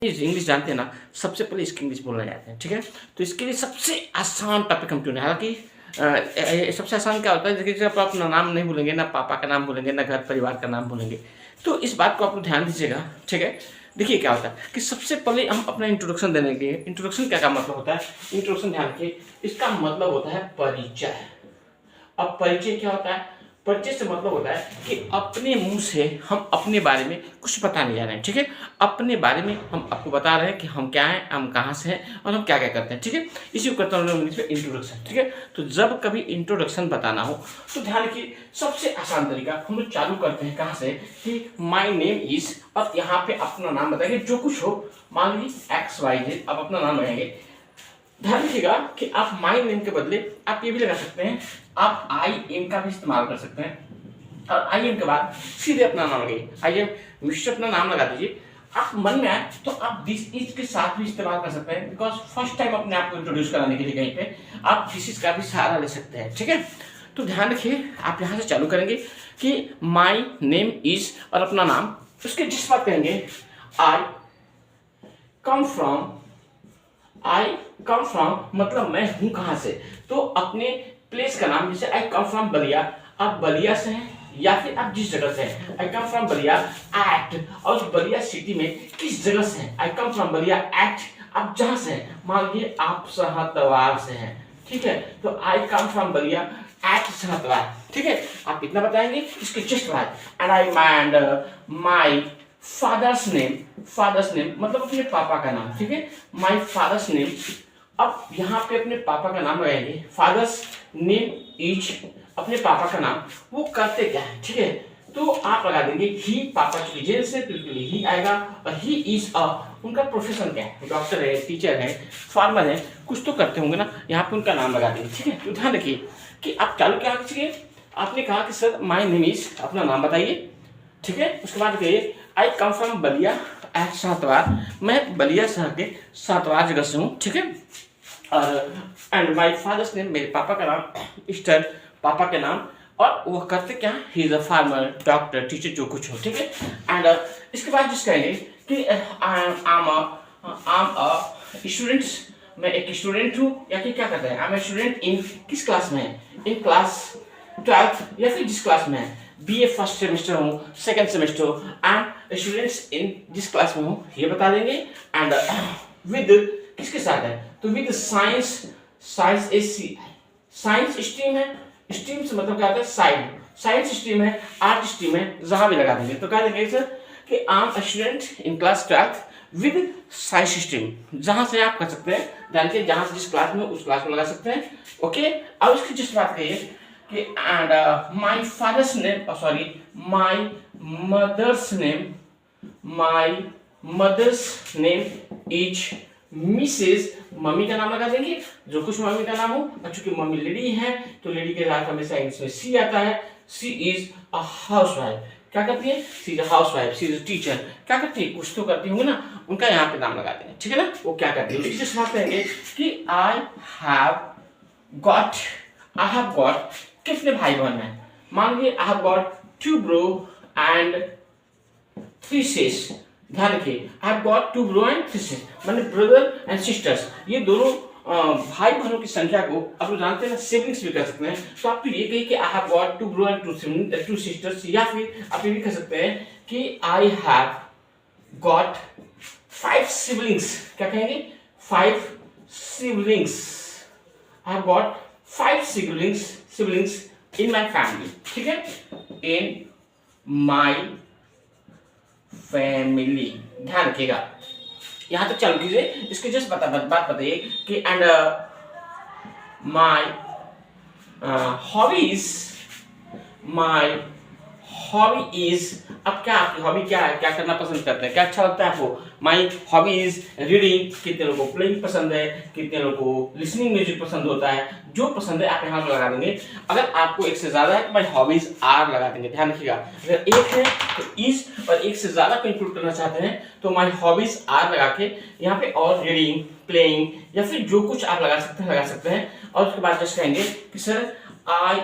English जानते हैं ना, सबसे पहले इसकी इंग्लिश बोलना जाते हैं, ठीक है? तो इसके लिए सबसे आसान टॉपिक हम चुने, हालाँकि सबसे आसान क्या होता है, देखिए जब आप अपना नाम नहीं भूलेंगे, ना पापा का नाम भूलेंगे, ना घर परिवार का नाम भूलेंगे, तो इस बात को आप लोग ध्यान दीजिएगा, ठीक है? देखिए क्या होता है कि सबसे पहले हम अपना इंट्रोडक्शन देने के लिए, इंट्रोडक्शन क्या का मतलब होता है, इंट्रोडक्शन ध्यान रखिए, इसका मतलब होता है परिचय। अब परिचय क्या होता है? परिचय से मतलब होता है कि अपने मुंह से हम अपने बारे में कुछ बताने जा रहे हैं, ठीक है? अपने बारे में हम आपको बता रहे हैं कि हम क्या हैं, हम कहाँ से हैं और हम क्या-क्या करते हैं, ठीक है? इसी को कहते हैं इंग्लिश में इंट्रोडक्शन, ठीक है? तो जब कभी इंट्रोडक्शन बताना हो तो ध्यान रखिए, सबसे आसान तरीका हम लोग चालू करते हैं कहाँ से कि माय नेम इज़, और यहाँ पे अपना नाम बताएंगे जो कुछ हो, मान लीजिए XYZ, आप अपना नाम लगाएंगे। ध्यान रखिएगा कि आप माई नेम के बदले आप ये भी लगा सकते हैं, आप आई एम का भी इस्तेमाल कर सकते हैं, और आई एम के बाद सीधे अपना नाम लगाइए, आई एम मिस्टर अपना नाम लगा दीजिए। आप मन में आए तो आप दिस इज के साथ भी इस्तेमाल कर सकते हैं, बिकॉज फर्स्ट टाइम अपने आप को इंट्रोड्यूस कराने के लिए कहीं पे आप दिस इज का भी सहारा ले सकते हैं, ठीक है? तो ध्यान रखिए, आप यहाँ से चालू करेंगे कि माई नेम इज और अपना नाम, उसके जिस बात कहेंगे आई come from, I come from मतलब मैं हूं कहां से, तो अपने प्लेस का नाम, जैसे आई कम फ्रॉम बलिया, आप बलिया से हैं या फिर आप जिस जगह से हैं, आई कम फ्रॉम बलिया एट, और उस बलिया सिटी में किस जगह से हैं, आई कम फ्रॉम बलिया एट, आप जहां से हैं, मान लीजिए आप सहतवार से हैं, ठीक है? तो I come from Ballia at Sahatwar, ठीक है? आप इतना बताएंगे, इसके जस्ट बाद and I mind my father's name, father's name मतलब अपने पापा का नाम, ठीक है? माई फादर्स नेम, अब यहाँ पे अपने पापा का नाम लगाएंगे, फादर्स नेम इज, अपने पापा का नाम, वो करते क्या है, ठीक है? तो आप लगा देंगे ही, पापा चूंकि जेल से तो इसके लिए ही आएगा, और ही इज अ, उनका प्रोफेशन क्या है, डॉक्टर है, टीचर है, फार्मर है, कुछ तो करते होंगे ना, यहाँ पे उनका नाम लगा देंगे, ठीक है? तो ध्यान रखिए कि आप चालू क्या कीजिए, आपने कहा कि सर माई नेम इज, अपना नाम बताइए, ठीक है? उसके बाद कहिए आई कम फ्रॉम बलिया एट सातवार, मैं बलिया शहर के सातवार जगह से हूँ, ठीक है? और एंड माई फादर्स नेम, मेरे पापा का नाम, स्टर पापा के नाम, और वो करते क्या, he is a farmer, doctor, teacher, जो कुछ हो, ठीक है? एंड इसके बाद जिस कहेंगे कि आम अ स्टूडेंट, मैं एक स्टूडेंट हूँ, या कि क्या करते हैं, आई एम स्टूडेंट इन, किस क्लास में है, इन क्लास 12th, या फिर जिस क्लास में है, बीए फर्स्ट सेमेस्टर हूँ, सेकंड सेमेस्टर हूँ, एंड स्टूडेंट्स इन जिस क्लास में हूँ ये बता देंगे, एंड विद किसके साथ है, तो with science, science S, science stream है, स्ट्रीम से मतलब क्या होता है, साइड, साइंस स्ट्रीम है, आर्ट स्ट्रीम है, जहां भी लगा देंगे, तो क्या देंगे सर कि I am student in class 12th with science stream, जहां से आप कर सकते हैं, जानते जहां से जिस क्लास में उस क्लास में लगा सकते हैं, ओके? अब इसकी जिस बात कहिए कि and my father's name, sorry, my mother's name, my mother's name is Mrs. Mummy का नाम लगा देंगे, जो कुछ मम्मी का नाम हो, और चूंकि मम्मी लेडी है तो लेडी के साथ हमेशा इंग्लिश में सी आता है, सी इज अ हाउसवाइफ, क्या करती है, she is a housewife, she is a teacher, क्या करती है, कुछ तो करती होंगे ना, उनका यहाँ पे नाम लगाते हैं, ठीक है ना? वो क्या करती है, इसके साथ कहेंगे कि आई हैव गॉट, कितने भाई बहन हैं, मान लीजिए I have got 2 bro and 3 सिस, ध्यान रखिए I have got 2 bro and 3 सिस, माने ब्रदर एंड सिस्टर्स, ये दोनों भाई बहनों की संख्या को आप लोग जानते हैं ना, सिबलिंग्स भी कर सकते हैं, तो आप तो ये कहिए कि I have got 2 bro and 2 sisters, या फिर आप ये भी कह सकते हैं कि आई हैव गॉट 5 सिबलिंग्स, क्या कहेंगे, 5 siblings, I have got 5 siblings in my family, ठीक है? in my family, ध्यान रखिएगा, यहां तक चालू कीजिए, इसके जस्ट बात बताइए कि and my hobbies, my hobby is, अब क्या आपकी हॉबी क्या है, क्या करना पसंद करते हैं, क्या अच्छा लगता है आपको, माई हॉबी इज रीडिंग, कितने लोगों को प्लेइंग पसंद है, कितने लोगों को लिसनिंग म्यूजिक पसंद होता है, जो पसंद है आप यहाँ लगा देंगे। अगर आपको एक से ज्यादा है तो माई हॉबीज आर लगा देंगे, ध्यान रखिएगा, अगर एक है तो इज, और एक से ज्यादा को इंक्लूड करना चाहते हैं तो माई हॉबीज आर लगा के यहाँ पे और रीडिंग, प्लेइंग या फिर जो कुछ आप लगा सकते हैं, और उसके बाद जस्ट कहेंगे कि sir I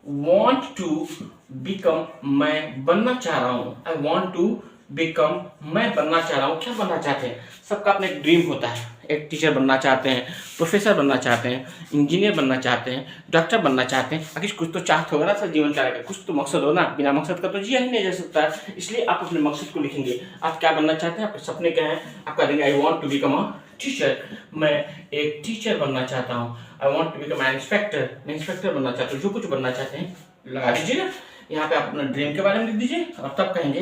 want to become, मैं बनना चाह रहा हूँ, आई वॉन्ट टू बिकम, मैं बनना चाह रहा हूँ। क्या बनना चाहते हैं? सबका अपना एक ड्रीम होता है। एक टीचर बनना चाहते हैं, प्रोफेसर बनना चाहते हैं, इंजीनियर बनना चाहते हैं, डॉक्टर बनना चाहते हैं। आखिर कुछ तो चाहत होगा ना सर जीवन का, कुछ तो मकसद हो ना, बिना मकसद का तो जिया ही नहीं जा सकता है। इसलिए आप अपने मकसद को लिखेंगे। आप क्या बनना चाहते हैं, आपके सपने क्या हैं, आप कह देंगे I want to become a teacher, मैं एक टीचर बनना चाहता हूँ। I want to become an inspector, मैं इंस्पेक्टर बनना चाहता हूँ। जो कुछ बनना चाहते हैं लगा दीजिएगा। यहाँ पे आप अपना ड्रीम के बारे में लिख दीजिए और तब कहेंगे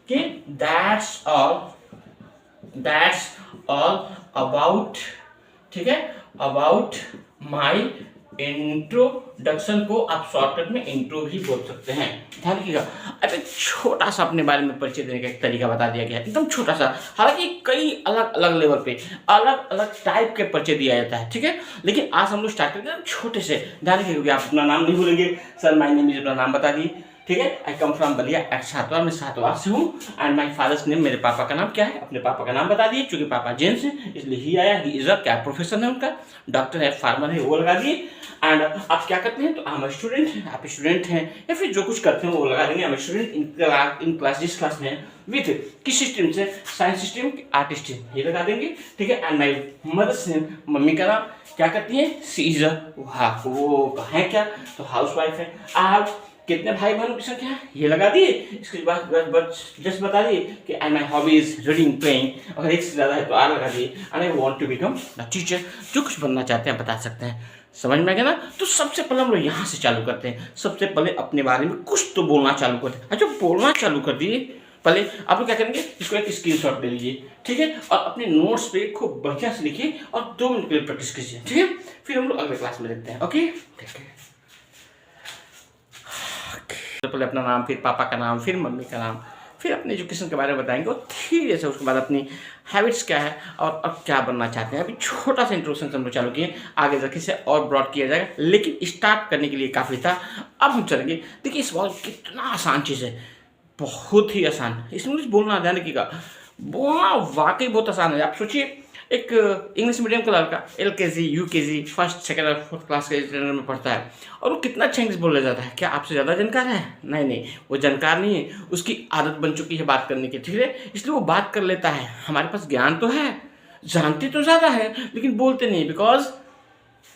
कि दैट्स ऑल अबाउट, ठीक है, अबाउट माई इंट्रोडक्शन को आप शॉर्टकट में इंट्रो भी बोल सकते हैं। ध्यान रखिएगा। अब एक छोटा सा अपने बारे में परिचय देने का एक तरीका बता दिया गया है, एकदम छोटा सा। हालांकि कई अलग अलग लेवल पे अलग अलग टाइप के परिचय दिया जाता है, ठीक है, लेकिन आज हम लोग स्टार्ट करते हैं छोटे से। ध्यान रखिएगा, आप अपना नाम नहीं भूलेंगे। सर माय नेम इज, अपना नाम बता दिए, ठीक है। आई कम फ्रॉम बलिया एट सातवा, मैं सातवा से हूँ। एंड माई फादर्स नेम, मेरे पापा का नाम क्या है, अपने पापा का नाम बता दिए। चूंकि पापा जेंट्स हैं इसलिए ही आया। ही इज अ, क्या प्रोफेशन है उनका, डॉक्टर है, फार्मर है, वो लगा दिए। एंड आप क्या करते हैं, तो आई एम स्टूडेंट हैं, आप स्टूडेंट हैं, या फिर जो कुछ करते हैं वो लगा देंगे। I am student in class, जिस क्लास में है, विथ किस स्ट्रीम से, साइंस स्ट्रीम, आर्ट स्ट्रीम, ये लगा देंगे, ठीक है। And my mother's name, mummy का नाम क्या करती है, सी इज अ, वो है क्या, तो हाउस वाइफ है। आप कितने भाई बहनों की संख्या है, ये लगा दिए। इसके बाद जस्ट बता दिए कि I my hobby is reading, playing. अगर एक से ज़्यादा है तो आर लगा दिए। And I want to become the teacher, जो कुछ बनना चाहते हैं बता सकते हैं। समझ में आ गया ना? तो सबसे पहले हम लोग यहाँ से चालू करते हैं। सबसे पहले अपने बारे में कुछ तो बोलना चालू करते हैं। अच्छा, बोलना चालू कर दिए, पहले आप लोग क्या करेंगे, इसको एक स्क्रीनशॉट ले लीजिए, ठीक है, और अपने नोट्स पे खूब बढ़िया से लिखिए और 2 मिनट के लिए प्रैक्टिस कीजिए, ठीक है। फिर हम लोग अगले क्लास में देखते हैं। ओके, तो पहले अपना नाम, फिर पापा का नाम, फिर मम्मी का नाम, फिर अपने एजुकेशन के बारे में बताएंगे और धीरे से उसके बाद अपनी हैबिट्स क्या है और अब क्या बनना चाहते हैं। अभी छोटा सा इंट्रोडक्शन से हम लोग चालू किए, आगे जाके इसे और ब्रॉड किया जाएगा, लेकिन स्टार्ट करने के लिए काफ़ी था। अब हम चलेंगे। देखिए इस बार कितना आसान चीज़ है, बहुत ही आसान। इसमें कुछ बोलना, ध्यान रखिएगा, बोलना वाकई बहुत आसान है। आप सोचिए, एक इंग्लिश मीडियम का लड़का LKG, UKG, फर्स्ट, सेकंड और फोर्थ क्लास के स्टैंडर्ड में पढ़ता है और वो कितना अच्छा इंग्लिश बोला जाता है। क्या आपसे ज़्यादा जानकार है? नहीं, वो जानकार नहीं है, उसकी आदत बन चुकी है बात करने की, ठीक है, इसलिए वो बात कर लेता है। हमारे पास ज्ञान तो है, जानते तो ज़्यादा है, लेकिन बोलते नहीं, because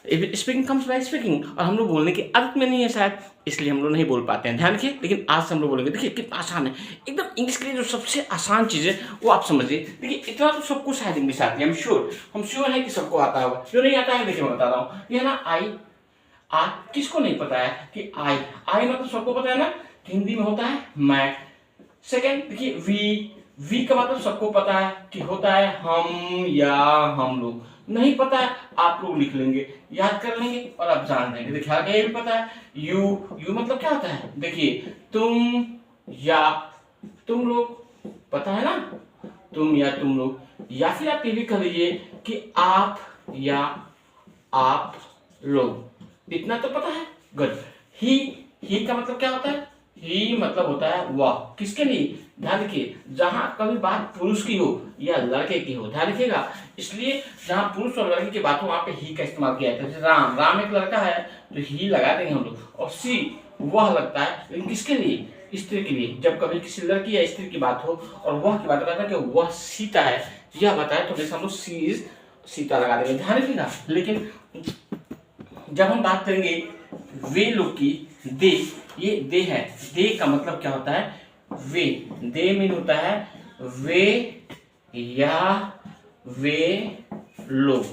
speaking comes by speaking, और हम लोग बोलने की आदत में नहीं है शायद, इसलिए हम लोग नहीं बोल पाते हैं। ध्यान रखिए, लेकिन आज से हम लोग बोलेंगे। देखिए कितना आसान है एकदम। इंग्लिश के लिए जो सबसे आसान चीज़ है वो आप समझिए। देखिए इतना तो सबको शायद इंग्लिश आती है, हम श्योर है कि सबको आता होगा। जो नहीं आता है देखिए मैं बता रहा हूँ, ये ना आई, आ, किसको नहीं पता है कि आई मतलब सबको पता है ना, हिंदी में होता है मैं। सेकेंड देखिए वी का मतलब सबको पता है कि होता है हम या हम लोग। नहीं पता है आप लोग लिख लेंगे, याद कर लेंगे और आप जान लेंगे। देखिए आगे ये भी पता है, यू मतलब क्या होता है, देखिए तुम या तुम लोग, पता है ना, तुम या तुम लोग। या फिर आप ये भी कह लीजिए कि आप या आप लोग, इतना तो पता है, गुड। ही का मतलब क्या होता है, ही मतलब होता है वह, किसके लिए, ध्यान रखिए, जहां कभी बात पुरुष की हो या लड़के की हो, ध्यान रखिएगा, इसलिए जहां पुरुष और लड़के की बात हो वहां पे ही का इस्तेमाल किया जाता है। जैसे राम एक लड़का है तो ही लगा देंगे हम लोग, और सी वह लगता है, लेकिन किसके लिए, स्त्री के लिए। जब कभी किसी लड़की या स्त्री की बात हो और वह की बात करता है कि वह सीता है, यह बताए, तो जैसे हम लोग सीता लगा देंगे, ध्यान रखिएगा। लेकिन जब हम बात करेंगे वे लोग की, दे, ये दे है, दे का मतलब क्या होता है, वे, दे मीन होता है वे या वे लोग,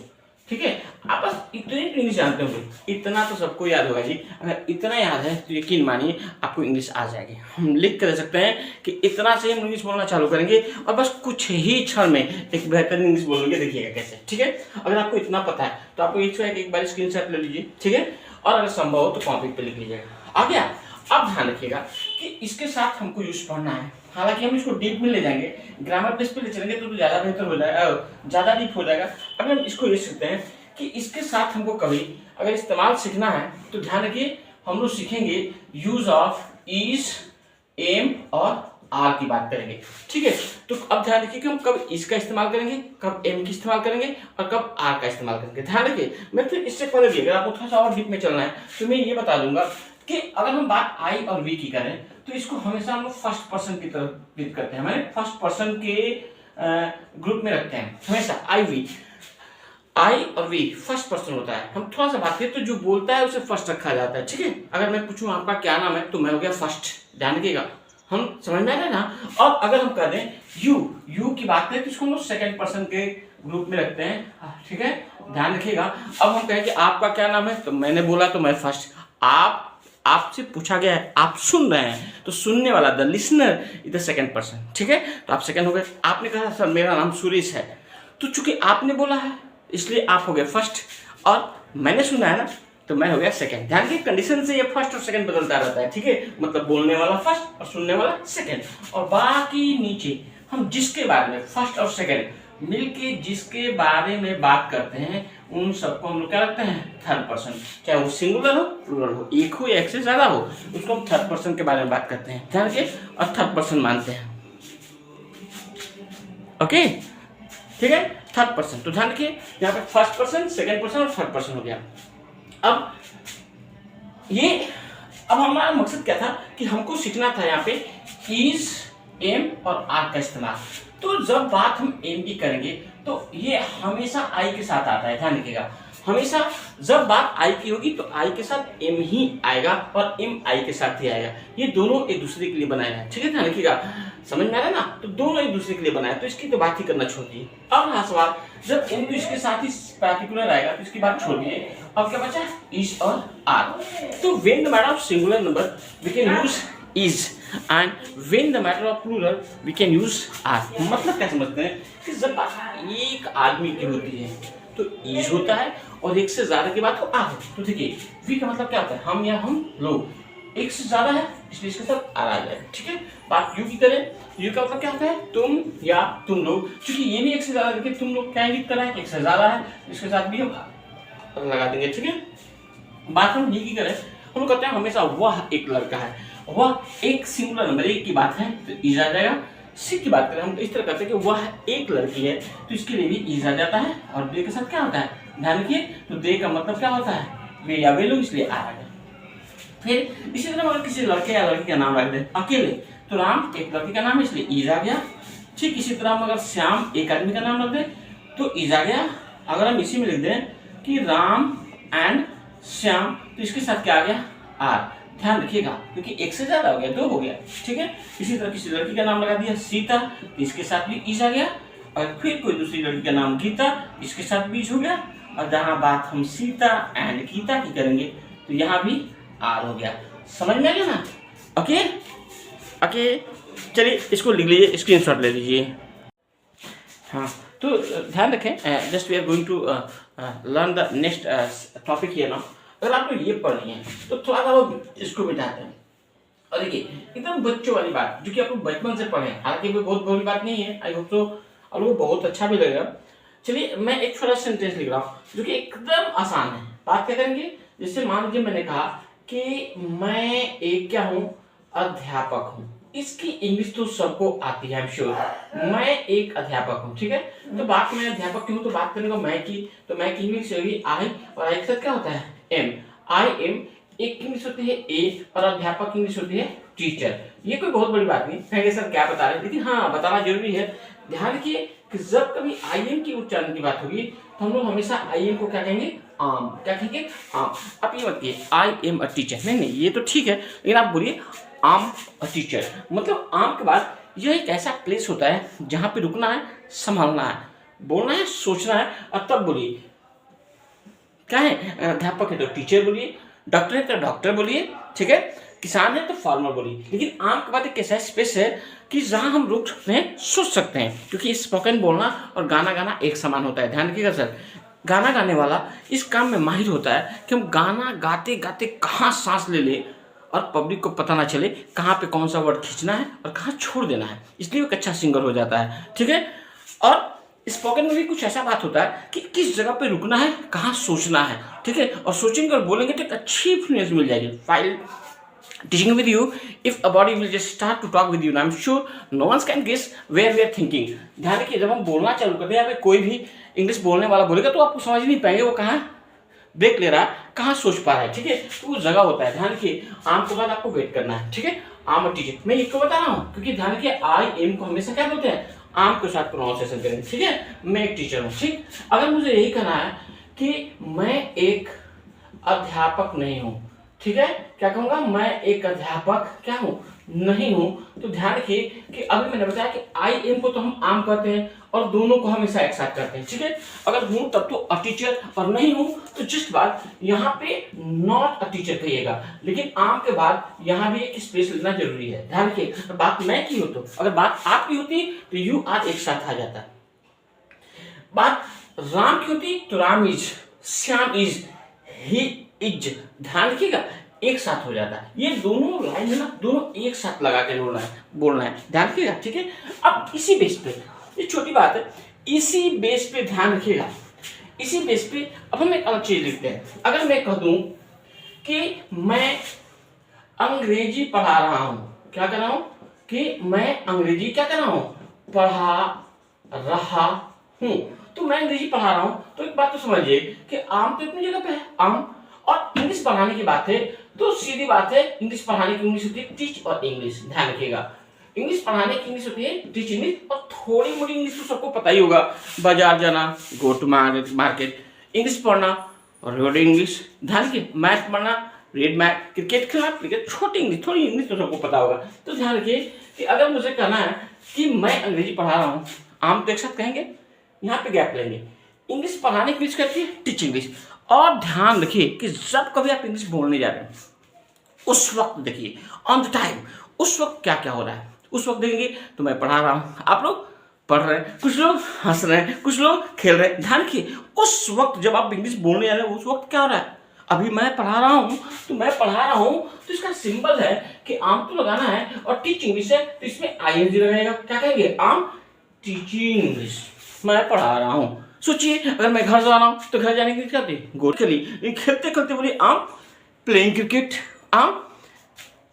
ठीक है। आप बस इतने इंग्लिश जानते होंगे, इतना तो सबको याद होगा जी। अगर इतना याद है तो यकीन मानिए आपको इंग्लिश आ जाएगी। हम लिख कर दे सकते हैं कि इतना से हम इंग्लिश बोलना चालू करेंगे और बस कुछ ही क्षण में एक बेहतरीन इंग्लिश बोलेंगे। देखिएगा कैसे, ठीक है। अगर आपको इतना पता है तो आपको एक बार स्क्रीनशॉट ले लीजिए, ठीक है, और अगर संभव हो तो कॉपी पे लिख लीजिएगा। आ गया। अब ध्यान रखिएगा कि इसके साथ हमको यूज पढ़ना है। हालांकि हम इसको डीप में ले जाएंगे, ग्रामर बेस पे ले चलेंगे तो ज़्यादा बेहतर हो जाएगा, ज़्यादा डीप हो जाएगा। अगर हम इसको ले सकते हैं कि इसके साथ हमको कभी अगर इस्तेमाल सीखना है तो ध्यान रखिए, हम लोग सीखेंगे यूज ऑफ इज, एम और आर की बात करेंगे, ठीक है। तो अब ध्यान रखिए कि हम कब इसका इस्तेमाल करेंगे, कब एम की इस्तेमाल करेंगे और कब आर का इस्तेमाल करेंगे। ध्यान रखिए। मैं फिर इससे पहले भी अगर आपको थोड़ा सा और डीप में चलना है तो मैं ये बता दूंगा कि अगर हम बात आई और वी की करें तो इसको हमेशा हम लोग फर्स्ट पर्सन की तरफ ट्रीट करते हैं, हमारे फर्स्ट पर्सन के ग्रुप में रखते हैं हमेशा। आई और वी फर्स्ट पर्सन होता है। हम थोड़ा सा बात करें तो जो बोलता है उसे फर्स्ट रखा जाता है, ठीक है। अगर मैं पूछूं आपका क्या नाम है तो मैं हो गया फर्स्ट, ध्यान रखिएगा, हम समझ में आ रहा है ना। और अगर हम कह दें यू की बात करें तो इसको हम लोग सेकंड पर्सन के ग्रुप में रखते हैं, ठीक है, ध्यान रखिएगा। अब हम कहें कि आपका क्या नाम है तो मैंने बोला तो मैं फर्स्ट, आपसे पूछा गया है, आप सुन रहे हैं तो सुनने वाला the listener is the second person, ठीक है, तो आप सेकंड हो गए। आपने कहा सर मेरा नाम सुरेश है, तो चूंकि आपने बोला है इसलिए आप हो गए फर्स्ट, और मैंने सुना है ना तो मैं हो गया सेकंड। ध्यान की कंडीशन से ये फर्स्ट और सेकंड बदलता रहता है, ठीक है, मतलब बोलने वाला फर्स्ट और सुनने वाला सेकंड। और बाकी नीचे हम जिसके बारे में फर्स्ट और सेकंड मिलके जिसके बारे में बात करते हैं उन सबको हम लोग क्या रखते हैं, थर्ड पर्सन। चाहे वो सिंगुलर हो प्लूरल हो, एक हो या एक से ज्यादा हो, उसको हम थर्ड पर्सन के बारे में बात करते हैं, ध्यान रखिए, और थर्ड पर्सन मानते हैं। ओके, ठीक है, थर्ड पर्सन। तो ध्यान रखिए यहाँ पे फर्स्ट पर्सन, सेकंड पर्सन और थर्ड पर्सन हो गया। अब हमारा मकसद क्या था कि हमको सीखना था यहाँ पे इज, एम और आर का इस्तेमाल। तो जब बात हम एम की करेंगे तो ये हमेशा आई के साथ आता है, ध्यान रखिएगा, हमेशा जब बात आई की होगी तो आई के साथ एम ही आएगा और एम आई के साथ ही आएगा। ये दोनों एक दूसरे के लिए बनाए हैं, ठीक है, ध्यान रखिएगा, समझ में आ रहा है ना। तो दोनों एक दूसरे के लिए बनाए, तो इसकी तो बात ही करना छोड़ दिए। अब रहा सवाल, जब एम तो इसके साथ ही पार्टिकुलर आएगा तो इसकी बात छोड़ दिए। अब क्या बचा, इज और आर। तो when the matter of singular number we can use is and when the matter of plural we can use are. मतलब क्या समझते हैं कि जब बात एक आदमी की होती है तो इज होता है और एक से ज्यादा की बात तो आर। तो देखिए वी का मतलब क्या होता है, हम या हम लोग, एक से ज्यादा है इसलिए इसके साथ आर आ जाए, ठीक है। बात यू की करें, यू का मतलब क्या होता है, तुम या तुम लोग, क्योंकि ये भी एक से ज्यादा, देखिए तुम लोग क्या इंगित कर रहा है, एक से ज्यादा है, इसके साथ भी हम लगा देंगे, ठीक है। बात हम ये की करें, हम लोग कहते हैं हमेशा वह एक लड़का है, वह एक सिंगुलर नंबर एक की बात है तो इज आ जाएगा। सी की बात करें हम इस तरह करते हैं कि वह एक लड़की है तो इसके लिए भी इज आ जाता है, और दे के साथ क्या होता है, ध्यान रखिए, तो दे का मतलब क्या होता है, वे या वे लोग, इसलिए आ गया। फिर इसी तरह अगर किसी लड़के या लड़की का नाम रख दे अकेले तो राम एक लड़की का नाम है इसलिए इज आ गया। ठीक इसी तरह हम अगर श्याम एक आदमी का नाम रख दे तो इज आ गया। अगर हम इसी में लिख दें कि राम एंड श्याम तो इसके साथ क्या आ गया, आर। ध्यान रखिएगा क्योंकि एक से ज्यादा हो गया, दो हो गया, ठीक है। इसी तरह किसी लड़की का नाम लगा दिया सीता तो इसके साथ भी इज आ गया। और फिर कोई दूसरी लड़की का नाम गीता, इसके साथ भी इज हो गया। और जहां बात हम सीता एंड गीता की करेंगे तो यहाँ भी आर हो गया। समझ में आ गया ना। ओके ओके, चलिए इसको लिख लीजिए, स्क्रीनशॉट ले लीजिए। हाँ, तो ध्यान रखें, just we are going to learn the next topic here now. अगर आप लोग ये पढ़ रही हैं तो थोड़ा सा वो इसको मिटाते हैं। और देखिए एकदम बच्चों वाली बात जो कि आप लोग बचपन से पढ़े, हालांकि वो बहुत बड़ी बात नहीं है, आई होप तो और वो बहुत अच्छा भी लगेगा। चलिए मैं एक छोटा सेंटेंस लिख रहा हूँ जो कि एकदम आसान है। बात क्या करेंगे, जैसे मान लीजिए मैंने कहा कि मैं एक क्या हूँ, अध्यापक हूँ। इसकी इंग्लिश तो सबको आती है, आई एम श्योर। मैं एक अध्यापक हूँ, ठीक है। तो बात मैं अध्यापक क्यों, तो बात करने को मैं की, तो मैं की इंग्लिश होगी आई, और आई के साथ क्या होता है, एम। आई एम एक इंग्लिश होती है ए, और अध्यापक की इंग्लिश होती है टीचर। ये कोई बहुत बड़ी बात नहीं है सर क्या बता रहे हैं, लेकिन हाँ बताना जरूरी है। ध्यान रखिए कि जब कभी आई एम की उच्चारण की बात होगी तो हम लोग हमेशा आई एम को क्या कहेंगे, आम। क्या कहेंगे, आम। अब ये मत कहिए आई एम अ टीचर, नहीं ये तो ठीक है, लेकिन आप बोलिए आम अ टीचर। मतलब आम के बाद यह एक ऐसा प्लेस होता है जहाँ पे रुकना है, संभालना है, बोलना है, सोचना है, और तब बोलिए। क्या है, अध्यापक है तो टीचर बोलिए, डॉक्टर है तो डॉक्टर बोलिए, ठीक है, किसान है तो फार्मर बोलिए। लेकिन आम के बाद एक ऐसा स्पेस है कि जहाँ हम रुक सकते हैं, सोच सकते हैं, क्योंकि स्पोकन बोलना और गाना गाना एक समान होता है। ध्यान रखिएगा सर, गाना गाने वाला इस काम में माहिर होता है कि हम गाना गाते गाते कहाँ सांस ले ले और पब्लिक को पता ना चले कहाँ पे कौन सा वर्ड खींचना है और कहाँ छोड़ देना है, इसलिए वो एक अच्छा सिंगर हो जाता है, ठीक है। और स्पोकन में भी कुछ ऐसा बात होता है कि किस जगह पे रुकना है, कहाँ सोचना है, ठीक है। और सोचेंगे और बोलेंगे तो एक अच्छी फ्लुएंस मिल जाएगी। File teaching with you, if a body will just start to talk with you, I'm sure no one can guess where we are thinking. ध्यान रखिए जब हम बोलना चालू करते हैं या फिर कोई भी इंग्लिश बोलने वाला बोलेगा तो आपको समझ नहीं पाएंगे वो कहाँ ब्रेक ले रहा है, कहाँ सोच पा रहा है, ठीक है, तो वो जगह होता है। ध्यान रखिए, आम के बाद आपको वेट करना है, ठीक है। आम और टीचर, मैं इसको बता रहा हूँ क्योंकि ध्यान रखिए आई एम को हमेशा क्या बोलते हैं, आम के साथ प्रोनाउंसिएशन करेंगे, ठीक है। मैं एक टीचर हूँ, ठीक। अगर मुझे यही कहना है कि मैं एक अध्यापक नहीं हूँ, ठीक है, क्या कहूंगा, मैं एक अध्यापक क्या हूँ, नहीं हूं, तो ध्यान रखिए कि अभी मैंने बताया कि आई एम को तो हम आम कहते हैं और दोनों को हमेशा एक साथ करते हैं, ठीक है। अगर हूं तब तो अ टीचर और नहीं हूं तो जस्ट बात यहाँ पे नॉट अ टीचर कहिएगा, लेकिन आम के बाद यहाँ भी एक स्पेस लेना जरूरी है। ध्यान रखिए, बात मैं की हो तो, अगर बात आपकी होती तो यू आर एक साथ आ जाता, बात राम की होती तो Ram is, Shyam is, he is, ध्यान रखिएगा, एक साथ हो जाता है। ये दोनों लाइन है ना, दोनों एक साथ लगा के बोलना है, ध्यान रखिएगा, ठीक है। अब इसी बेस पे, ये छोटी बात है, इसी बेस पे ध्यान रखिएगा, इसी बेस पे अब हम एक अलग चीज लिखते हैं। अगर मैं कह दूं कि मैं अंग्रेजी पढ़ा रहा हूं, क्या कर रहा हूं, कि मैं अंग्रेजी क्या कर रहा हूं, पढ़ा रहा हूं, तो मैं अंग्रेजी पढ़ा रहा हूं, तो एक बात तो समझिए कि आम तो अपनी जगह पे है, आम, और इंग्लिश पढ़ाने की बात है तो सीधी बात है, इंग्लिश पढ़ाने की इंग्लिश होती है टीच और इंग्लिश, ध्यान रखिएगा, इंग्लिश पढ़ाने की इंग्लिश होती है टीच इंग्लिश, और थोड़ी मोड़ी इंग्लिश तो सबको पता ही होगा, बाजार जाना, गो टू मार्केट, इंग्लिश पढ़ना और रीड इंग्लिश, ध्यान रखिए, मैथ पढ़ना, रीड मैथ, क्रिकेट खेलना, क्रिकेट, छोटी इंग्लिश, थोड़ी इंग्लिश तो सबको पता होगा। तो ध्यान रखिए कि अगर मुझे कहना है कि मैं अंग्रेजी पढ़ा रहा हूँ, आम तो एक साथ कहेंगे, यहाँ पे गैप लेंगे, इंग्लिश पढ़ाने की इंग्लिश कहती है टीच इंग्लिश। और ध्यान रखिए कि जब कभी आप इंग्लिश बोलने जा रहे हैं उस वक्त देखिए ऑन द टाइम, उस वक्त क्या क्या हो रहा है, उस वक्त देखेंगे तो मैं पढ़ा रहा हूँ, आप लोग पढ़ रहे हैं, कुछ लोग हंस रहे हैं, कुछ लोग खेल रहे हैं, ध्यान रखिए उस वक्त जब आप इंग्लिश बोलने जा रहे हैं उस वक्त क्या हो रहा है, अभी मैं पढ़ा रहा हूँ, तो मैं पढ़ा रहा हूँ तो इसका सिंबल है कि आम तो लगाना है, और टीच इंग्लिश है तो इसमें आईएनजी लगाएगा, क्या कहेंगे, आम टीचिंग इंग्लिश, मैं पढ़ा रहा हूँ। सोचिए अगर मैं घर जा रहा हूँ तो घर जाने की क्या थी, गोट खेली, खेलते खेलते बोली आम प्लेइंग क्रिकेट, आम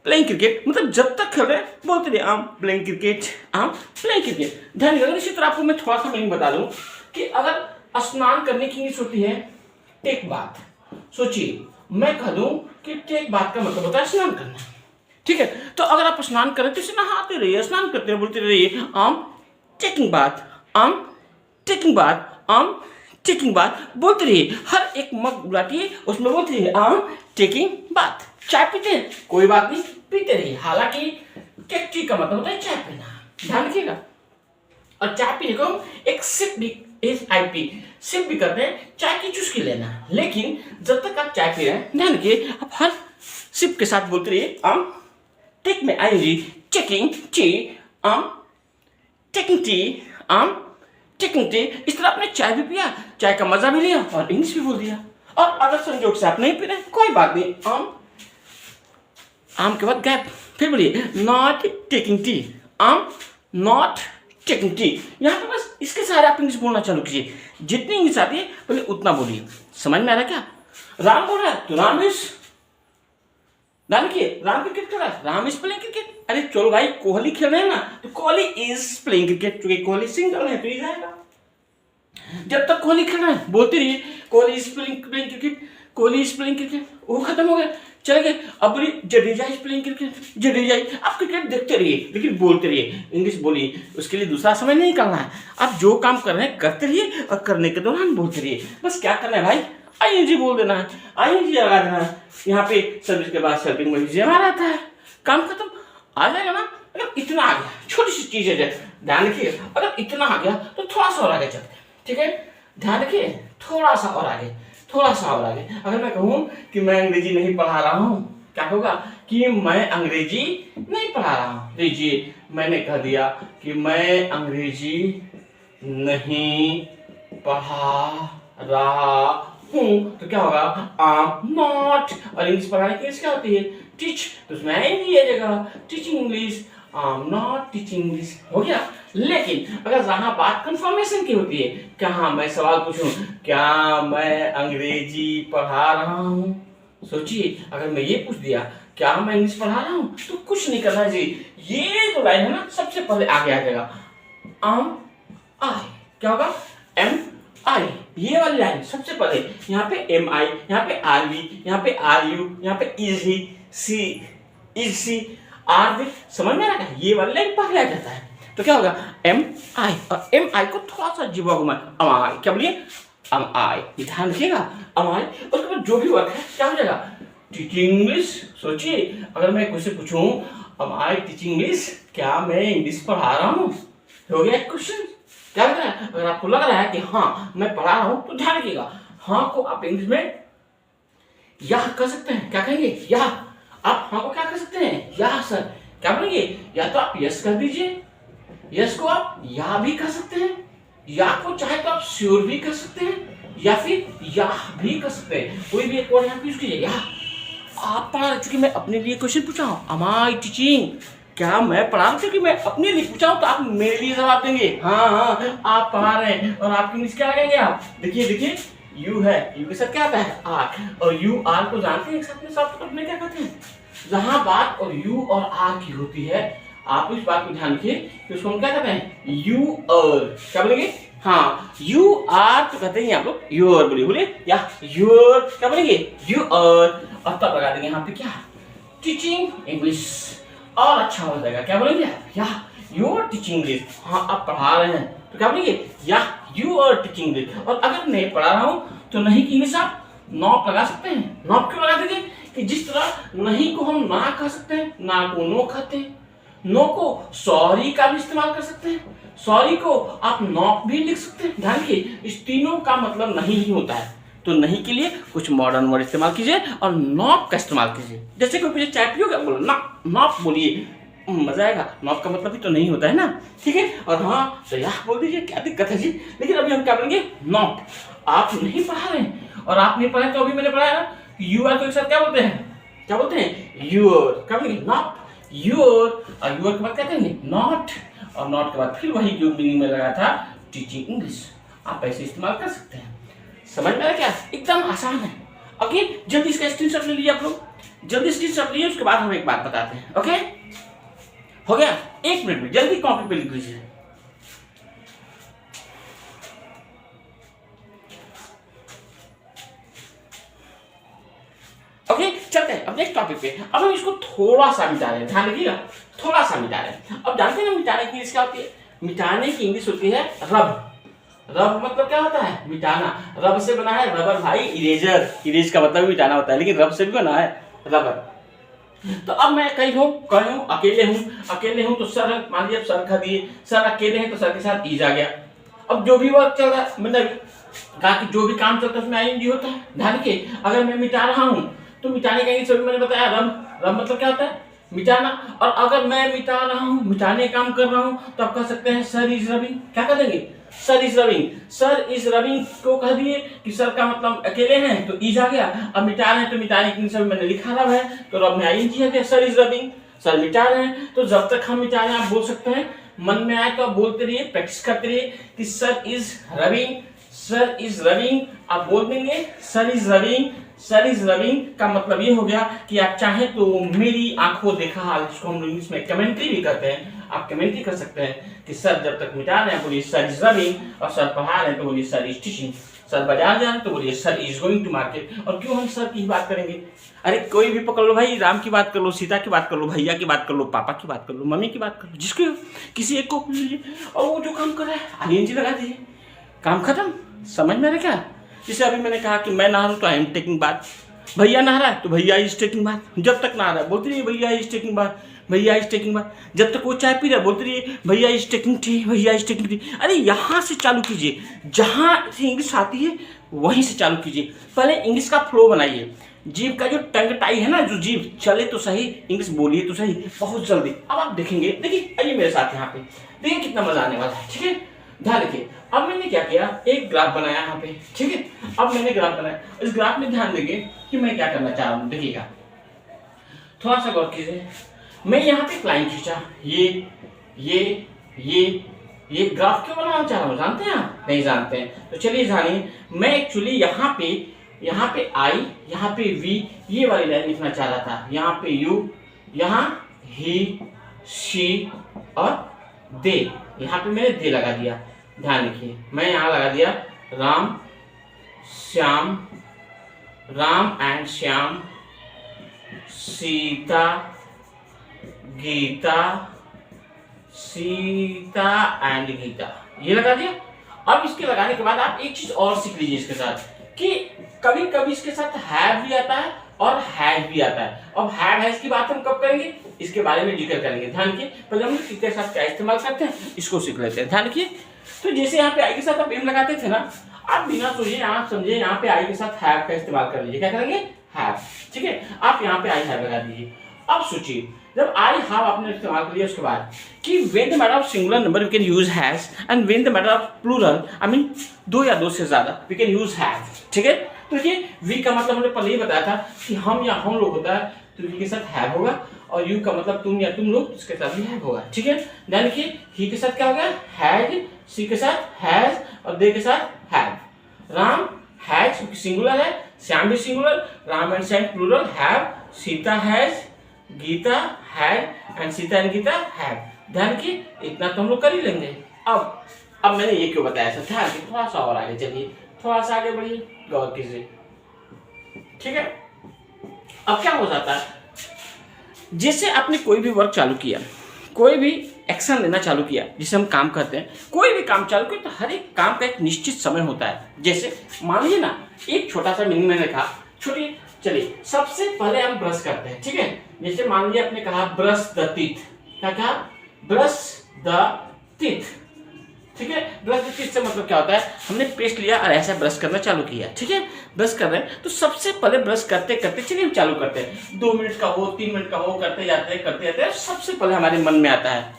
प्लेइंग क्रिकेट, मतलब जब तक खेल रहे बोलते रहे आम प्लेइंग क्रिकेट, आम प्लेइंग क्रिकेट, ध्यान रखिएगा। इसी तरह आपको मैं थोड़ा सा मीनिंग बता दूं कि अगर स्नान करने की इंग्लिश होती है टेक बाथ, सोचिए मैं कह दूं कि टेक बाथ का मतलब होता है स्नान करना, ठीक है। तो अगर आप स्नान करें तो इसे नहाते रहिए, स्नान करते रहिए, बोलते रहिए आम टेकिंग बाथ, आम टेकिंग बाथ, आम टेकिंग बाथ, बोलते रहिए, हर एक मग उलाटिए उसमें बोलते रहिए आम टेकिंग बाथ। चाय पीते हैं कोई बात नहीं, पीते रहिए, हालांकि टेक टी का मतलब होता है चाय पीना, ध्यान रखिएगा, और चाय पीने को एक सिप भी, सिप भी करते हैं, चाय की चुस्की लेना, लेकिन जब तक आप चाय पी रहे हैं ध्यान रखिए आप हर सिप के साथ बोलते रहिए आम टेक में आईएनजी, टेकिंग टी, आम टेकिंग टी, आम टेकिंग टी। इस तरह आपने चाय भी पिया, चाय का मजा भी लिया और इंग्लिश भी बोल दिया। और अगर संजोग से आप नहीं पी रहे कोई बात नहीं, आम के बाद गैप, फिर बोलिए नॉट टेकिंग टी, आम नॉट टेकिंग टी। यहाँ पे बस इसके सारे आप इंग्लिश बोलना चालू कीजिए, जितनी इंग्लिश आती है पहले उतना बोलिए। समझ में आ रहा क्या, राम बोल रहा है तो राम इज, ध्यान रखिए राम क्रिकेट खेल रहा है, राम इज प्लेइंग क्रिकेट, अरे चलो भाई कोहली खेल रहे हैं ना तो कोहली इज प्लेइंग क्रिकेट, क्योंकि कोहली सिंगल है तो इज आएगा। जब तक कोहली खेल रहे हैं बोलते रहिए Kohli is playing cricket, Kohli is playing cricket, वो खत्म हो गया, चले गए। अब बोलिए Jadeja is playing cricket, Jadeja, आप क्रिकेट देखते रहिए लेकिन बोलते रहिए, इंग्लिश बोलिए, उसके लिए दूसरा समय नहीं करना है, आप जो काम कर रहे हैं करते रहिए और करने के दौरान बोलते रहिए। बस क्या करना है भाई, आईएनजी बोल देना है, आईएनजी लगा देना है, यहाँ पे सर्विस के बाद सर्विंग में जमा रहता है, काम खत्म, आ जाएगा ना। अगर इतना आ गया, छोटी सी चीज है, ध्यान रखिए, अगर इतना आ गया तो थोड़ा सा और आगे चलते हैं, ठीक है, ध्यान रखिए, थोड़ा सा और आगे, थोड़ा सा और आगे। अगर मैं कहूँ कि मैं अंग्रेजी नहीं पढ़ा रहा हूँ, क्या होगा कि मैं अंग्रेजी नहीं पढ़ा रहा हूँ, लीजिए मैंने कह दिया कि मैं अंग्रेजी नहीं पढ़ा रहा हूँ, तो क्या होगा, आम नॉट, और इंग्लिश पढ़ाने की क्या होती है, टीच, तो उसमें आएंगी ये जगह, टीचिंग इंग्लिश, आम नॉट टीचिंग इंग्लिश, हो गया। लेकिन अगर जहां बात कंफर्मेशन की होती है, क्या मैं सवाल पूछूं, क्या मैं अंग्रेजी पढ़ा रहा हूं, सोचिए अगर मैं ये पूछ दिया क्या मैं इंग्लिश पढ़ा रहा हूं, तो कुछ नहीं करना जी, ये जो लाइन है ना सबसे पहले आगे आ जाएगा, आम आई, क्या होगा, एम आई, ये वाली लाइन सबसे पहले यहाँ पे एम आई, यहाँ पे आर वी, यहाँ पे आर यू, यहाँ पे is he, she is she, are we, समझ में आ रहा है? ये वाली लाइन पहले आ जाता है। तो क्या होगा एम आई, और एम आई को थोड़ा सा जीवा घुमाए, अम आई, क्या बोलिए अम आई, ध्यान रखिएगा अम आई। उसके बाद जो भी वर्क है क्या हो जाएगा टीचिंग इंग्लिश। सोचिए अगर मैं क्वेश्चन पूछूं अम आई टीचिंग इंग्लिश, क्या मैं इंग्लिश पढ़ा रहा हूँ, हो गया क्वेश्चन। क्या होता है अगर आपको लग रहा है कि हाँ मैं पढ़ा रहा हूँ तो ध्यान रखिएगा हाँ को आप इंग्लिश में या कर सकते हैं, क्या कहेंगे या, आप हाँ को क्या कर सकते हैं या सर, क्या बोलेंगे या तो आप यस कर दीजिए, यस को आप या भी कर सकते हैं, या को चाहे तो आप श्योर भी कर सकते हैं, या फिर या भी कर सकते हैं, कोई भी एक वर्ड यहाँ यूज कीजिए या। आप पढ़ा रहे, चूंकि मैं अपने लिए क्वेश्चन पूछा हूँ एम आई टीचिंग, क्या मैं पढ़ा रहा हूँ, क्योंकि मैं अपने लिए पूछा हूँ तो आप मेरे लिए जवाब देंगे हाँ हाँ आप पढ़ा रहे हैं। और आपकी इंग्लिश क्या कहेंगे आप, देखिए देखिए यू है, यू के साथ क्या आता है आर, और यू आर को जानते हैं एक साथ में सब अपने क्या कहते हैं, जहां बात और यू और आर की होती है आप इस बात को ध्यान रखिए कि उसको हम क्या कहते हैं यू और, क्या बोलेंगे हाँ यू आर तो कहते हैं आप लोग योर, बोलिए या योर, क्या बोलेंगे यू और तब लगा देंगे यहाँ पे क्या टीचिंग इंग्लिश, और अच्छा हो जाएगा, क्या बोलेंगे या योर टीचिंग इंग्लिश, हाँ आप पढ़ा रहे हैं तो क्या बोलेंगे या यू आर टीचिंग इंग्लिश। और अगर नहीं पढ़ा रहा हूँ तो नहीं की इंग्लिश आप नॉट लगा सकते हैं। नॉट क्यों लगा देंगे कि जिस तरह नहीं को हम ना कह सकते हैं, ना को नो कहते हैं, नो को सॉरी का भी इस्तेमाल कर सकते हैं, सॉरी को आप नॉट भी लिख सकते हैं। ध्यान रखिए इस तीनों का मतलब नहीं ही होता है, तो नहीं के लिए कुछ मॉडर्न वर्ड इस्तेमाल कीजिए और नॉट का इस्तेमाल कीजिए। जैसे कोई मुझे चाय पियोगे बोलो ना, नॉट बोलिए, मजा आएगा। नॉट का मतलब भी तो नहीं होता है ना, ठीक है। और हाँ तो यह बोल दीजिए, क्या दिक्कत है जी। लेकिन अभी हम क्या बोलेंगे नॉट, आप नहीं पढ़ा रहे हैं और आप नहीं पढ़े तो अभी मैंने पढ़ाया ना यू आर को एक साथ क्या बोलते हैं, क्या बोलते हैं यूर, क्या बोलेंगे नॉट योर, और योर के बाद क्या कहेंगे नॉट, और नॉट के बाद फिर वही जो मीनिंग में लगा था टीचिंग इंग्लिश, आप ऐसे इस्तेमाल कर सकते हैं। समझ में आया क्या, एकदम आसान है। ओके जल्दी इसका स्क्रीनशॉट ले लीजिए आप लोग, जल्दी स्क्रीनशॉट लीजिए, उसके बाद हम एक बात बताते हैं। ओके हो गया, एक मिनट में जल्दी कॉपी पे लिख लीजिए। ओके चलते हैं अब नेक्स्ट टॉपिक पे। अब हम इसको थोड़ा सा मिटा रहे हैं, ध्यान रखिएगा थोड़ा सा मिटा रहे हैं। अब जानते हैं ना मिटाने की इंग्लिश क्या होती है, मिटाने की इंग्लिश होती है रब। रब मतलब क्या होता है मिटाना, रब से बना है रबर भाई, इरेजर, इरेज का मतलब मिटाना होता है, लेकिन रब से भी बना है रबर। तो अब मैं कहीं हूँ अकेले हूँ तो सर मान लीजिए सर खा दिए, सर अकेले हैं तो सर के साथ ईज आ गया। अब जो भी वर्क चल रहा है मतलब कहा कि जो भी काम चलता है उसमें आईएनजी होता है। ध्यान रखिए अगर मैं मिटा रहा हूँ तो मिटाने का इंग्लिश मैंने बताया रब, रब मतलब क्या होता है मिटाना। और अगर मैं मिटा रहा हूँ, मिटाने काम कर रहा हूँ तो आप कह सकते हैं सर इज रबिंग, क्या कह देंगे sir is rubbing. Sir is rubbing को कह दिए कि सर का मतलब अकेले हैं तो इज आ गया, अब मिटा रहे हैं तो मिटाने के इंग्लिश मैंने लिखा रब है तो रब में आईएनजी आ गया, सर इज रबिंग। सर मिटा रहे हैं तो जब तक हम मिटा रहे हैं आप बोल सकते हैं, मन में आए तो आप बोलते रहिए, प्रैक्टिस करते रहिए कि sir is rubbing, sir is rubbing, आप बोल देंगे sir is rubbing. Sir is rubbing का मतलब ये हो गया कि आप चाहें तो मेरी आंखों देखा हाल, जिसको हम इंग्लिश में कमेंट्री भी करते हैं, आप कमेंट्री कर सकते हैं कि सर जब तक मिटा रहे हैं बोलिए सर इज रबिंग, और सर पढ़ा रहे हैं तो बोलिए सर इज टीचिंग, सर बाजार जा रहे हैं तो बोलिए sir is going to market. और क्यों हम सर की बात करेंगे, अरे कोई भी पकड़ लो भाई, राम की बात कर लो, सीता की बात कर लो, भैया की बात कर लो, पापा की बात कर लो, मम्मी की बात कर लो, जिसके किसी एक को लीजिए और वो जो काम कर रहा है आईएनजी लगा दीजिए, काम खत्म। समझ में आ रहा क्या, जैसे अभी मैंने कहा कि मैं नहा रहा हूँ तो आई एम टेकिंग बात, भैया नहा रहा है तो भैया इज टेकिंग बात, जब तक नहा रहा है बोलते रहिए भैया इज टेकिंग बात, भैया इज टेकिंग बात। जब तक वो चाय पी रहा है बोलते रहिए भैया इज टेकिंग टी, भैया इज टेकिंग टी। अरे यहाँ से चालू कीजिए, जहाँ से इंग्लिश आती है वहीं से चालू कीजिए, पहले इंग्लिश का फ्लो बनाइए। जीभ का जो टंग टाई है ना, जो जीभ चले तो सही, इंग्लिश बोलिए तो सही, बहुत जल्दी। अब आप देखेंगे, देखिए आइए मेरे साथ यहाँ पे, देखिए कितना मजा आने वाला है, ठीक है। ध्यान रखिए अब मैंने क्या किया, एक ग्राफ बनाया यहाँ पे, ठीक है। अब मैंने ग्राफ बनाया, इस ग्राफ में ध्यान देंगे कि मैं क्या करना चाह रहा हूँ, देखिएगा थोड़ा सा गौर कीजिए। मैं यहाँ पे लाइन खींचा, ये ग्राफ क्यों बनाना चाह रहा हूँ जानते हैं आप, नहीं जानते हैं तो चलिए जानिए। मैं एक्चुअली यहाँ पे आई, यहाँ पे वी, ये वाली लाइन लिखना चाह रहा था। यहाँ पे यू, यहाँ ही, शी और दे, यहाँ पे मैंने दे लगा दिया। ध्यान रखिए मैं यहाँ लगा दिया राम श्याम, राम एंड श्याम, सीता गीता, सीता एंड गीता, ये लगा दिया। अब इसके लगाने के बाद आप एक चीज और सीख लीजिए इसके साथ कि कभी कभी इसके साथ हैव भी आता है और हैज भी आता है। अब हैव हैज की बात हम कब करेंगे, इसके बारे में जिक्र करेंगे। ध्यान रखिए, पहले हम इसके साथ क्या इस्तेमाल करते हैं इसको सीख लेते हैं। ध्यान रखिए, तो जैसे यहाँ पे आई के साथ आप एम लगाते थे ना, आप बिना सोचे आप समझे यहाँ पे आई के साथ हैव का इस्तेमाल कर लीजिए। क्या करेंगे, हैव। ठीक है, आप यहाँ पे आई हैव लगा दीजिए। अब सोचिए, जब आई हैव आपने इस्तेमाल कर लिया उसके बाद कि when the matter of singular number we can use has, and when the matter of plural I mean दो या दो से ज्यादा वी कैन यूज हैव। ठीक है, तो ये वी का मतलब हमने पहले ही बताया था कि हम या हम लोग होता है तो वी के साथ हैव होगा, और यू का मतलब तुम या तुम लोग, इसके साथ भी हैव होगा। ठीक है, यानी कि ही के साथ क्या होगा, हैज, सी के साथ हैज, और दे के साथ हैव। राम हैज सिंगुलर है, श्याम भी singular, Ram and Shyam plural, have, Sita has, Gita had, and Sita and Gita have. ध्यान की इतना तो हम लोग कर ही लेंगे। अब मैंने ये क्यों बताया था, ध्यान की थोड़ा सा और आगे चलिए, थोड़ा सा आगे बढ़िए, गौर कीजिए। ठीक है, अब क्या हो जाता है, जैसे आपने कोई भी वर्क चालू किया, कोई भी एक्शन लेना चालू किया, जिसे हम काम करते हैं, कोई भी काम चालू किया तो हर एक काम का एक निश्चित समय होता है। जैसे मान लीजिए ना, एक छोटा सा मीनिंग मैंने कहा, छोटी, चलिए सबसे पहले हम ब्रश करते हैं। ठीक है, जैसे मान लीजिए आपने कहा ब्रश द टीथ, क्या कहा, ब्रश द टीथ। ठीक है, ब्रश द टीथ से मतलब क्या होता है, हमने पेस्ट लिया और ऐसा ब्रश करना चालू किया। ठीक है, ब्रश कर रहे हैं तो सबसे पहले ब्रश करते करते चलिए हम चालू करते हैं, 2 मिनट का हो 3 मिनट का हो, करते जाते हैं, सबसे पहले हमारे मन में आता है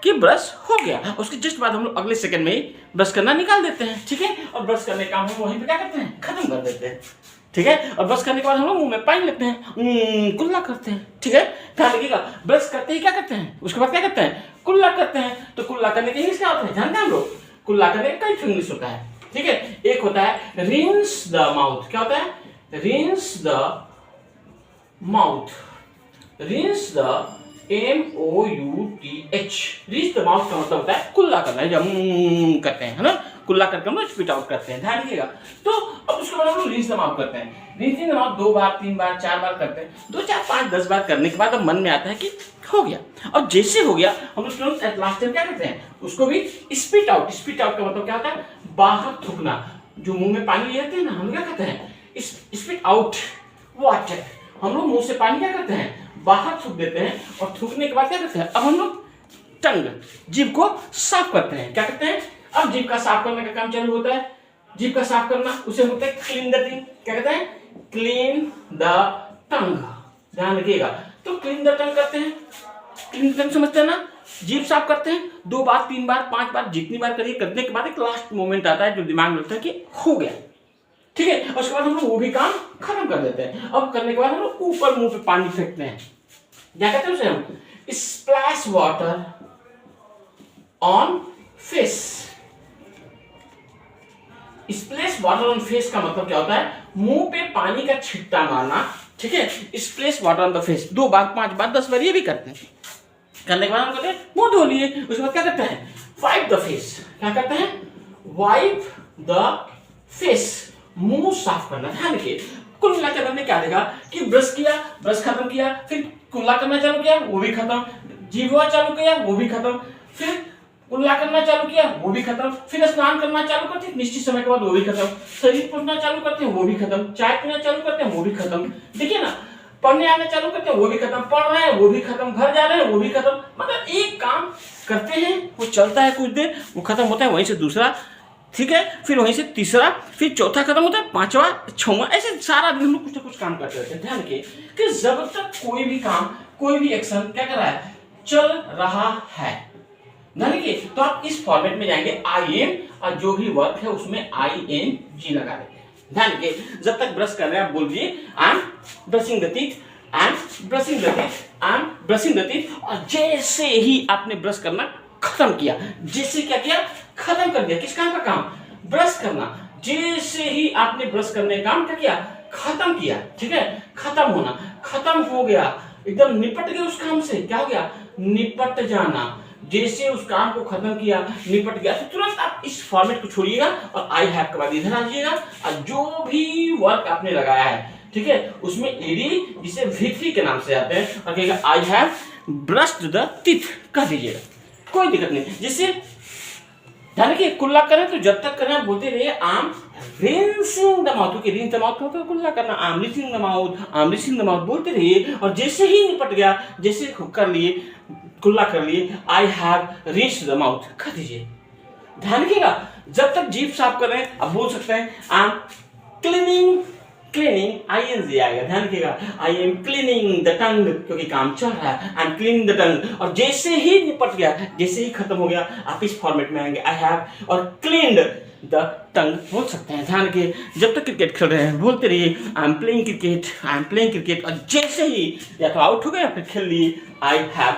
कि ब्रश हो गया, उसके जस्ट बाद हम लोग अगले सेकंड में ही ब्रश करना निकाल देते हैं। ठीक है, और ब्रश करने का हम वहीं पे क्या करते हैं, खत्म कर देते हैं। ठीक है, और ब्रश करने के बाद हम लोग मुंह में पानी लेते हैं, कुल्ला करते हैं। ठीक है, ध्यान रखिएगा, ब्रश करते ही क्या करते हैं, उसके बाद क्या करते हैं, कुल्ला करते हैं। तो कुल्ला करने के इंग्लिश क्या होता है, जानते हैं हम लोग, कुल्ला करने का कई इंग्लिश होता है। ठीक है, एक होता है रिंस द माउथ, क्या होता है, rinse the mouth, rinse the MOUTH, reach the mouth का मतलब होता है कुल्ला करना, जब करते हैं, है ना, कुल्ला करके हम लोग स्पिट आउट करते हैं। ध्यान रखिएगा, तो अब उसके बाद हम लोग रीच द माउथ करते हैं। रीच द माउथ 2 बार 3 बार 4 बार करते हैं, 2 4 5 10 बार करने के बाद अब मन में आता है कि हो गया, और जैसे हो गया हम लोग तुरंत एट लास्ट टाइम क्या करते हैं, उसको भी स्पिट आउट। स्पिट आउट का मतलब क्या होता है, बाहर थूकना। जो मुंह में पानी ले लेते हैं ना, हम क्या कहते हैं, स्पिट आउट वाटर। हम लोग मुंह से पानी क्या करते हैं, बाहर थूक देते हैं, और थूकने के बाद क्या करते हैं, अब हम लोग टंग, जीभ को साफ करते हैं। क्या करते हैं, अब जीभ का साफ करने का काम चालू होता है। जीभ का साफ करना उसे होता है क्लीन द टंग। क्या कहते हैं, क्लीन द टंग। ध्यान रखिएगा, तो क्लीन द टंग करते हैं, क्लीन द टंग समझते हैं ना, जीभ साफ करते हैं 2 बार 3 बार 5 बार, जितनी बार करिए, करने के बाद एक लास्ट मोमेंट आता है जो दिमाग में लगता है कि हो गया। ठीक है, उसके बाद हम लोग वो भी काम खत्म कर देते हैं। अब करने के बाद हम लोग ऊपर मुंह पे पानी फेंकते हैं, क्या कहते हैं उसे हम, splash water on face. Splash water on face का मतलब क्या होता है, मुंह पे पानी का छिट्टा मारना। ठीक है, splash water on the face 2 बार 5 बार 10 बार ये भी करते हैं। करने के बाद हम कहते हैं मुंह धो लिए, उसके बाद क्या करते हैं, वाइप द फेस। क्या करते हैं, वाइप द फेस, मुंह साफ करना। ध्यान रखिए, कुल मिलाकर हमने क्या देखा कि ब्रश किया, ब्रश खत्म किया, फिर कुल्ला करना चालू किया, वो भी खत्म, जीवा चालू किया, वो भी खत्म, फिर कुल्ला करना चालू किया, वो भी खत्म, फिर स्नान करना चालू करते हैं निश्चित समय के बाद, वो भी खत्म, शरीर पोछना चालू करते हैं, वो भी खत्म, चाय पीना चालू करते हैं, वो भी खत्म। देखिए ना, पढ़ने आना चालू करते हैं, वो भी खत्म, पढ़ रहे हैं वो भी खत्म, घर जा रहे हैं वो भी खत्म। मतलब एक काम करते हैं, वो चलता है कुछ देर, वो खत्म होता है, वहीं से दूसरा, ठीक है, फिर वहीं से तीसरा, फिर चौथा खत्म होता है, 5वां 6वां, ऐसे सारा दिन हम लोग कुछ ना कुछ काम करते रहते हैं। ध्यान रखिए कि जब तक कोई भी काम, कोई भी एक्शन क्या कर रहा है, चल रहा है। ध्यान रखिए, तो आप इस फॉर्मेट में जाएंगे, आई एम, और जो भी वर्क है उसमें ING लगा देते हैं। ध्यान रखिए, जब तक ब्रश कर रहे हैं आप बोल दिए I am brushing the teeth, I am brushing the teeth, I am brushing the teeth, और जैसे ही आपने ब्रश करना खत्म किया, जैसे क्या किया, खत्म कर दिया, किस काम का काम, ब्रश करना। जैसे ही आपने ब्रश करने का काम क्या किया, खत्म किया। ठीक है, खत्म होना, खत्म हो गया, एकदम निपट गए उस काम से, क्या हो गया, निपट जाना। जैसे उस काम को खत्म किया, निपट गया, तो तुरंत आप इस फॉर्मेट को छोड़िएगा और आई हैव के बाद इधर आ जाइएगा और जो भी वर्क आपने लगाया है, ठीक है, उसमें ईडी जिसे V3 के नाम से आते हैं और कहेगा I have brushed the teeth कह दीजिएगा, कोई दिक्कत नहीं। जिससे ध्यान रखिए, कुल्ला करें तो जब तक करें बोलते रहिए आम रिंसिंग द माउथ, क्योंकि रिंस द माउथ होकर कुल्ला करना, आम रिंसिंग द माउथ, आम रिंसिंग द माउथ बोलते रहिए और जैसे ही निपट गया, जैसे कर लिए, कुल्ला कर लिए, I have rinsed the mouth कह दीजिए। ध्यान रखिएगा, जब तक जीभ साफ कर रहे हैं आप बोल सकते हैं I am cleaning, cleaning ING आएगा, ध्यान रखिएगा, I am cleaning the tongue, क्योंकि काम चल रहा है, I am cleaning the tongue, और जैसे ही निपट गया, जैसे ही खत्म हो गया, आप इस फॉर्मेट में आएंगे आई हैव और क्लीन्ड द टंग बोल सकते हैं। ध्यान रखिए, जब तक क्रिकेट खेल रहे हैं बोलते रहिए I am playing cricket, I am playing cricket, और जैसे ही या तो आउट हो गए या फिर खेल लिए आई हैव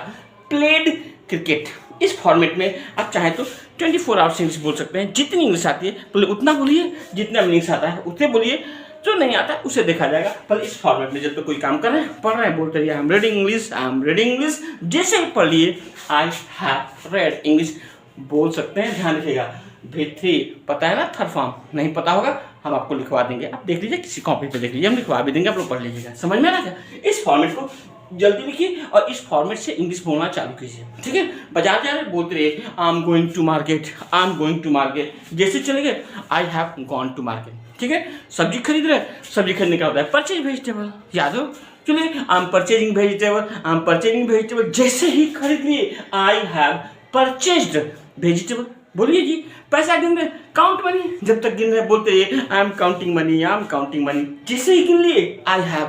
प्लेड क्रिकेट। इस फॉर्मेट में आप चाहें तो 24 आवर्स इंग्लिश बोल सकते हैं, जितनी इंग्लिश आती है पहले उतना बोलिए, जितना इंग्लिश आता है उतने बोलिए, जो नहीं आता है उसे देखा जाएगा। पर इस फॉर्मेट में जब तो कोई काम कर रहे हैं, पढ़ रहे हैं, बोलते रहिए I am reading English, I am reading English, जैसे ही पढ़ लिए आई हैव रेड इंग्लिश बोल सकते हैं। ध्यान रखिएगा, V3 पता है ना, थर्ड फॉर्म नहीं पता होगा हम आपको लिखवा देंगे, आप देख लीजिए, किसी कॉपी पे देख लीजिए, हम लिखवा भी देंगे, आप लोग पढ़ लीजिएगा। समझ में आ रहा है? इस फॉर्मेट को जल्दी लिखिए और इस फॉर्मेट से इंग्लिश बोलना चालू कीजिए, ठीक है। बाजार जा रहे बोलते रहिए I am going to market, I am going to market, जैसे चले गए I have gone to market, ठीक है। सब्जी खरीद रहे, सब्जी खरीदने का होता है परचेज वेजिटेबल, याद हो, चलिए I am purchasing vegetable, I am purchasing vegetable, जैसे ही खरीद लिए आई हैव परचेज्ड वेजिटेबल, बोलिए जी। पैसा गिन रहे, काउंट मनी, जब तक गिन रहे बोलते रहिए I M counting money, I am counting money, जैसे ही गिन लिए आई हैव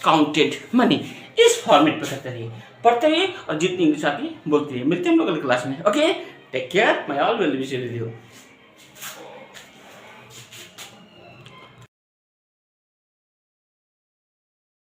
काउंटेड मनी। इस फॉर्मेट पर करते रहिए, पढ़ते रहिए और जितनी इंग्लिश आती है बोलते रहिए। मिलते हैं हम लोग अगली क्लास में, ओके, टेक केयर, मैं ऑलवेज विश यू।